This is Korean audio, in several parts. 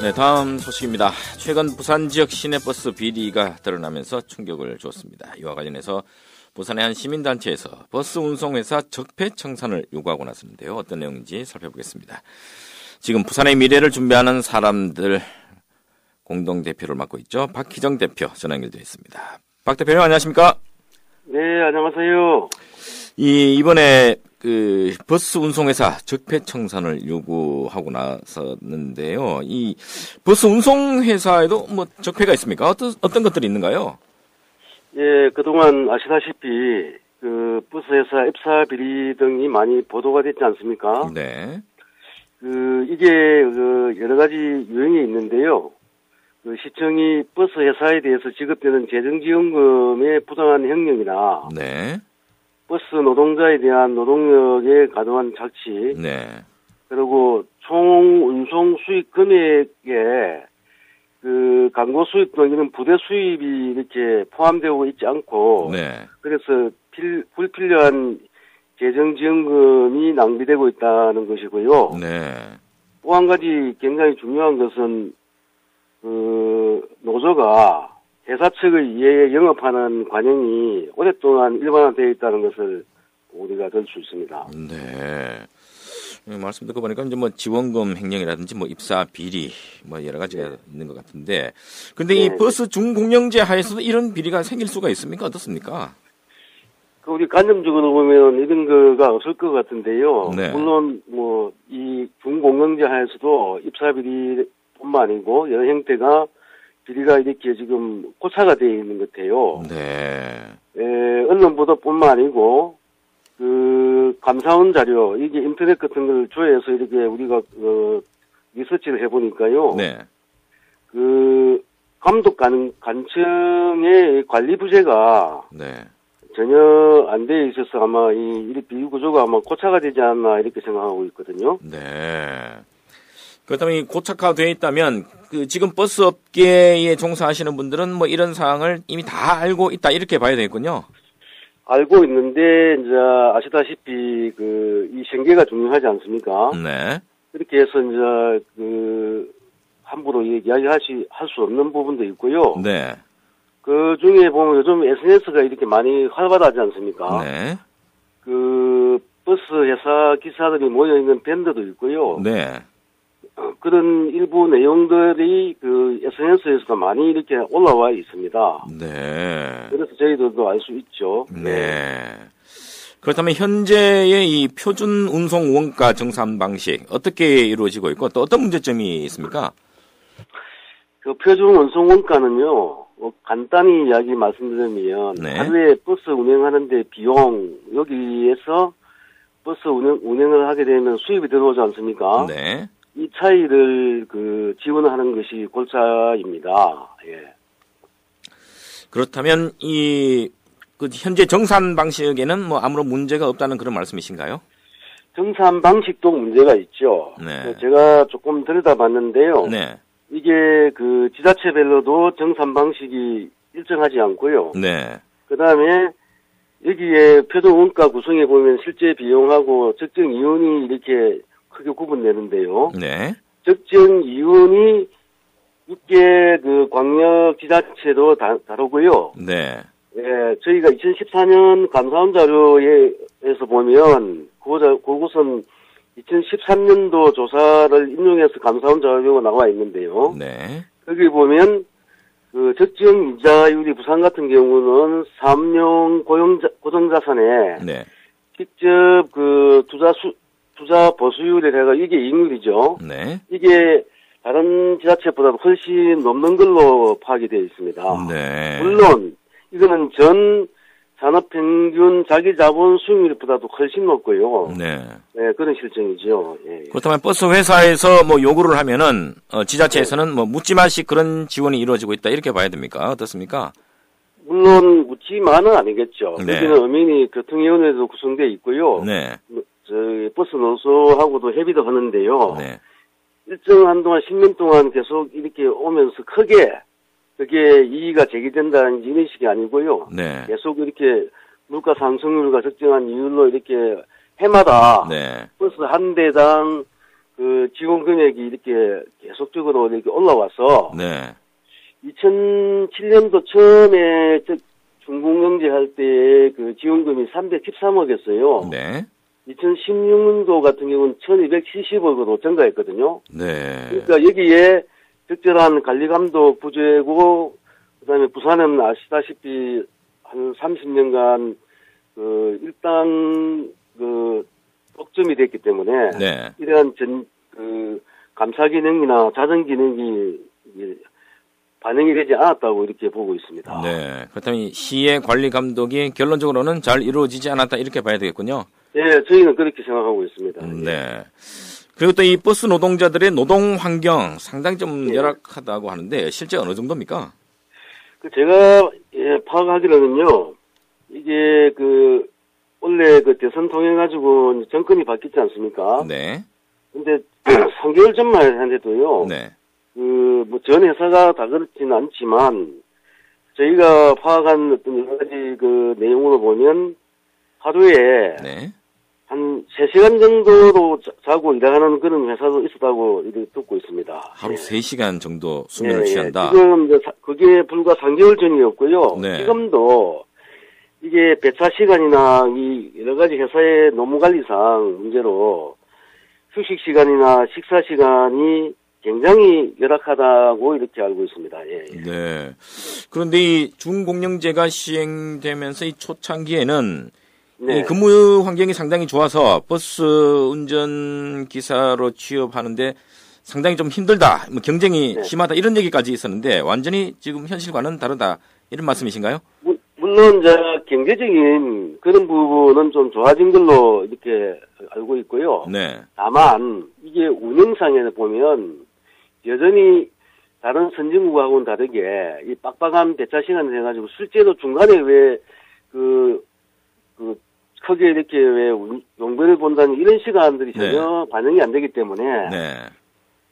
네, 다음 소식입니다. 최근 부산 지역 시내버스 비리가 드러나면서 충격을 주었습니다. 이와 관련해서 부산의 한 시민단체에서 버스 운송회사 적폐청산을 요구하고 나섰는데요. 어떤 내용인지 살펴보겠습니다. 지금 부산의 미래를 준비하는 사람들 공동대표를 맡고 있죠. 박희정 대표 전화 연결되어 있습니다. 박 대표님 안녕하십니까? 네, 안녕하세요. 이번에 그 버스 운송회사 적폐청산을 요구하고 나섰는데요. 이 버스 운송회사에도 뭐 적폐가 있습니까? 어떤 것들이 있는가요? 예, 그동안 아시다시피 그 버스회사 입사 비리 등이 많이 보도가 됐지 않습니까? 네. 이게 여러 가지 유형이 있는데요. 시청이 버스 회사에 대해서 지급되는 재정지원금의 부당한 횡령이나 네. 버스 노동자에 대한 노동력에 과도한 착취, 네. 그리고 총 운송 수익 금액에 광고 수입 등 이런 부대 수입이 이렇게 포함되고 있지 않고, 네. 그래서 불필요한 재정지원금이 낭비되고 있다는 것이고요. 네. 또 한 가지 굉장히 중요한 것은 노조가 회사 측에 의해 영업하는 관행이 오랫동안 일반화되어 있다는 것을 우리가 들 수 있습니다. 네. 말씀 듣고 보니까 이제 뭐 지원금 횡령이라든지 뭐 입사 비리 뭐 여러 가지가 있는 것 같은데, 근데 이 버스 중공영제 하에서도 이런 비리가 생길 수가 있습니까? 어떻습니까? 우리 간접적으로 보면 이런 거가 없을 것 같은데요. 네. 물론 뭐 이 중공영제 하에서도 입사 비리뿐만 아니고 여러 형태가 비리가 이렇게 지금 고착화 되어 있는 것 같아요. 네. 언론 보도뿐만 아니고 감사원 자료, 이게 인터넷 같은 걸 조회해서 이렇게 우리가 리서치를 해보니까요. 네. 감독 관청의 관리 부재가 네. 전혀 안 돼 있어서 아마 이 비리 구조가 아마 고착화 되지 않나 이렇게 생각하고 있거든요. 네. 그렇다면 이 고착화되어 있다면 지금 버스 업계에 종사하시는 분들은 뭐 이런 사항을 이미 다 알고 있다 이렇게 봐야 되겠군요. 알고 있는데 이제 아시다시피 이 생계가 중요하지 않습니까? 네. 그렇게 해서 이제 함부로 이야기할 수 없는 부분도 있고요. 네. 그 중에 보면 요즘 SNS가 이렇게 많이 활발하지 않습니까? 네. 버스 회사 기사들이 모여 있는 밴드도 있고요. 네. 그런 일부 내용들이 SNS에서도 많이 이렇게 올라와 있습니다. 네. 그래서 저희들도 알 수 있죠. 네. 그렇다면 현재의 이 표준 운송 원가 정산 방식 어떻게 이루어지고 있고 또 어떤 문제점이 있습니까? 표준 운송 원가는요, 간단히 이야기 말씀드리면, 네. 하루에 버스 운행하는데 비용, 여기에서 버스 운행을 하게 되면 수입이 들어오지 않습니까? 네. 이 차이를 지원하는 것이 골자입니다. 예. 그렇다면 현재 정산 방식에는 뭐 아무런 문제가 없다는 그런 말씀이신가요? 정산 방식도 문제가 있죠. 네. 제가 조금 들여다봤는데요. 네. 이게 지자체별로도 정산 방식이 일정하지 않고요. 네. 그 다음에 여기에 표준 원가 구성에 보면 실제 비용하고 적정 이윤이 이렇게 크게 구분되는데요. 네. 적정 이윤이 6개 광역 지자체도 다르고요. 네. 예, 저희가 2014년 감사원 자료에서 보면 그곳은 2013년도 조사를 인용해서 감사원 자료가 나와 있는데요. 네. 거기 보면 적정 이자율이 부산 같은 경우는 사업용 고정자산에 네. 직접 투자 보수율이라가 이게 이익률이죠. 네. 이게 다른 지자체보다 훨씬 넘는 걸로 파악이 되어 있습니다. 네. 물론 이거는 전 산업평균 자기자본 수익률보다도 훨씬 높고요. 네. 네, 그런 실정이죠. 예. 그렇다면 버스 회사에서 뭐 요구를 하면은 지자체에서는 뭐 묻지마식 그런 지원이 이루어지고 있다 이렇게 봐야 됩니까? 어떻습니까? 물론 묻지만은 아니겠죠. 네. 여기는 어민이 교통위원회도 구성되어 있고요. 네. 저희 버스 노조하고도 협의도 하는데요. 네. 일정 한동안 10년 동안 계속 이렇게 오면서 크게 그게 이의가 제기된다는 이런 식이 아니고요. 네. 계속 이렇게 물가 상승률과 적정한 이율로 이렇게 해마다 네. 버스 한 대당 그 지원 금액이 이렇게 계속적으로 이렇게 올라와서 네. 2007년도 처음에 중공영제 할 때 그 지원금이 313억이었어요. 네. 2016년도 같은 경우는 1270억으로 증가했거든요. 네. 그러니까 여기에 적절한 관리감독 부재고, 그 다음에 부산은 아시다시피 한 30년간 그 일당 그 독점이 됐기 때문에 네. 이러한 감사 기능이나 자정 기능이 반영이 되지 않았다고 이렇게 보고 있습니다. 네. 그렇다면 이 시의 관리 감독이 결론적으로는 잘 이루어지지 않았다 이렇게 봐야 되겠군요. 네, 저희는 그렇게 생각하고 있습니다. 네. 그리고 또 이 버스 노동자들의 노동 환경 상당히 좀 네. 열악하다고 하는데 실제 어느 정도입니까? 제가 파악하기로는요, 이게 원래 대선 통해 가지고 정권이 바뀌지 않습니까? 네. 근데 3개월 전만 한데도요. 네. 전 회사가 다 그렇지는 않지만 저희가 파악한 어떤 여러 가지 내용으로 보면 하루에 네. 한 3시간 정도로 자고 일하는 그런 회사도 있었다고 이렇게 듣고 있습니다. 하루 3시간 정도 수면을 취한다. 지금 그게 불과 3개월 전이었고요. 네. 지금도 이게 배차 시간이나 이 여러 가지 회사의 노무 관리상 문제로 휴식 시간이나 식사 시간이 굉장히 열악하다고 이렇게 알고 있습니다. 예. 네. 그런데 이 중공영제가 시행되면서 이 초창기에는 네. 이 근무 환경이 상당히 좋아서 버스 운전 기사로 취업하는데 상당히 좀 힘들다, 경쟁이 네. 심하다 이런 얘기까지 있었는데 완전히 지금 현실과는 다르다 이런 말씀이신가요? 물론 경제적인 그런 부분은 좀 좋아진 걸로 이렇게 알고 있고요. 네. 다만 이게 운영상에 보면 여전히 다른 선진국하고는 다르게 이 빡빡한 배차 시간을 해가지고 실제로 중간에 왜 크게 이렇게 왜 용변을 본다는 이런 시간들이 전혀 반영이 안 되기 때문에 네.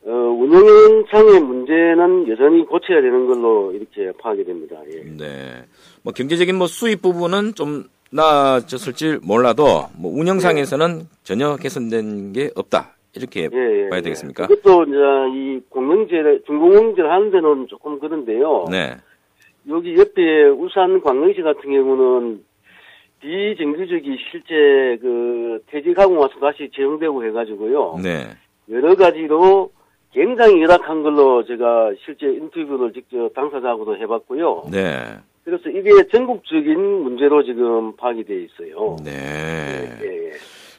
운영상의 문제는 여전히 고쳐야 되는 걸로 이렇게 파악이 됩니다. 예. 네. 경제적인 수입 부분은 좀 나아졌을지 몰라도 운영상에서는 전혀 개선된 게 없다. 이렇게 봐야 되겠습니까? 그것도 이제 이 중공영제를 하는 데는 조금 그런데요. 네. 여기 옆에 울산 광명시 같은 경우는 비정규직이 실제 퇴직하고 와서 다시 채용되고 해가지고요. 네. 여러 가지로 굉장히 열악한 걸로 제가 실제 인터뷰를 직접 당사자하고도 해봤고요. 네. 그래서 이게 전국적인 문제로 지금 파악이 돼 있어요. 네. 예.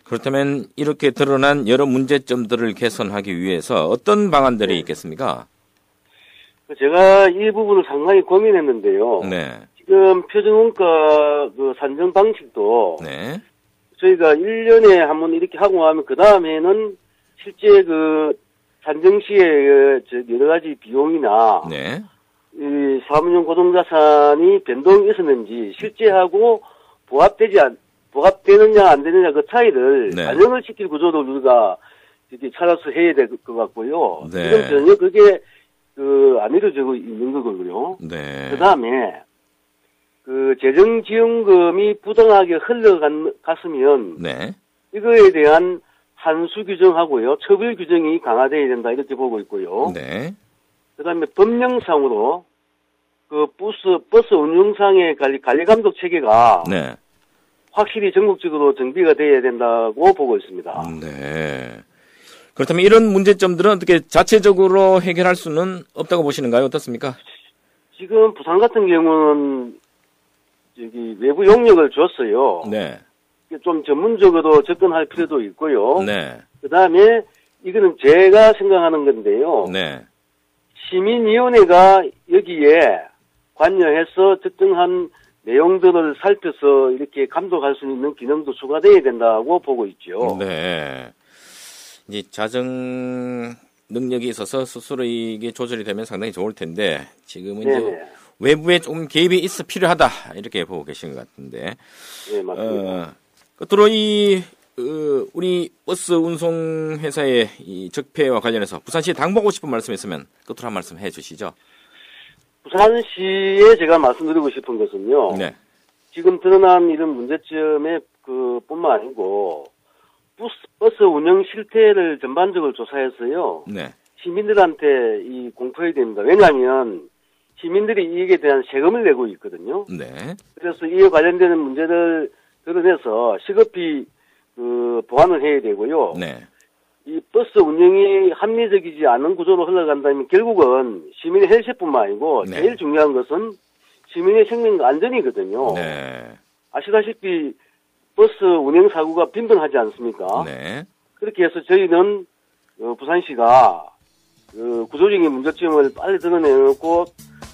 그렇다면 이렇게 드러난 여러 문제점들을 개선하기 위해서 어떤 방안들이 있겠습니까? 제가 이 부분을 상당히 고민했는데요. 네. 지금 표준원가 산정 방식도 네. 저희가 1년에 한 번 이렇게 하고 하면 그 다음에는 실제 산정 시에 여러 가지 비용이나 네. 이 사무용 고정자산이 변동이 있었는지 실제하고 부합되느냐 안 되느냐 그 차이를 반영을 시킬 구조도 우리가 이렇게 찾아서 해야 될 것 같고요. 네. 지금 전혀 그게 안 이루어지고 있는 거고요. 네. 그 다음에 재정지원금이 부당하게 흘러갔으면 네. 이거에 대한 한수 규정하고요, 처벌 규정이 강화되어야 된다 이렇게 보고 있고요. 네. 그 다음에 법령상으로 버스 운영상의 관리 감독 체계가 네. 확실히 전국적으로 정비가 돼야 된다고 보고 있습니다. 네. 그렇다면 이런 문제점들은 어떻게 자체적으로 해결할 수는 없다고 보시는가요? 어떻습니까? 지금 부산 같은 경우는 외부 용역을 줬어요. 네. 좀 전문적으로 접근할 필요도 있고요. 네. 그 다음에 이거는 제가 생각하는 건데요. 네. 시민위원회가 여기에 관여해서 특정한 내용들을 살펴서 이렇게 감독할 수 있는 기능도 추가되어야 된다고 보고 있죠. 네. 이제 자정 능력이 있어서 스스로 이게 조절이 되면 상당히 좋을 텐데 지금은 이제 외부에 좀 개입이 필요하다 이렇게 보고 계신 것 같은데. 네, 맞습니다. 끝으로 우리 버스 운송 회사의 이 적폐와 관련해서 부산시에 당부하고 싶은 말씀 있으면 끝으로 한 말씀 해주시죠. 부산시에 제가 말씀드리고 싶은 것은요. 네. 지금 드러난 이런 문제점에 뿐만 아니고 버스 운영 실태를 전반적으로 조사해서요. 네. 시민들한테 이 공표해야 됩니다. 왜냐하면 시민들이 이익에 대한 세금을 내고 있거든요. 네. 그래서 이에 관련되는 문제를 드러내서 시급히 보완을 해야 되고요. 네. 이 버스 운영이 합리적이지 않은 구조로 흘러간다면 결국은 시민의 헬스뿐만 아니고 네. 제일 중요한 것은 시민의 생명과 안전이거든요. 네. 아시다시피 버스 운행 사고가 빈번하지 않습니까? 네. 그렇게 해서 저희는 부산시가 구조적인 문제점을 빨리 드러내고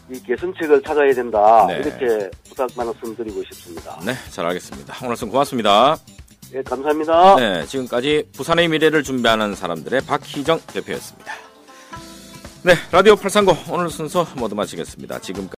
이 개선책을 찾아야 된다. 네. 이렇게 부탁 말씀드리고 싶습니다. 네, 잘 알겠습니다. 오늘 말씀 고맙습니다. 네, 감사합니다. 네, 지금까지 부산의 미래를 준비하는 사람들의 박희정 대표였습니다. 네, 라디오 830 오늘 순서 모두 마치겠습니다. 지금까지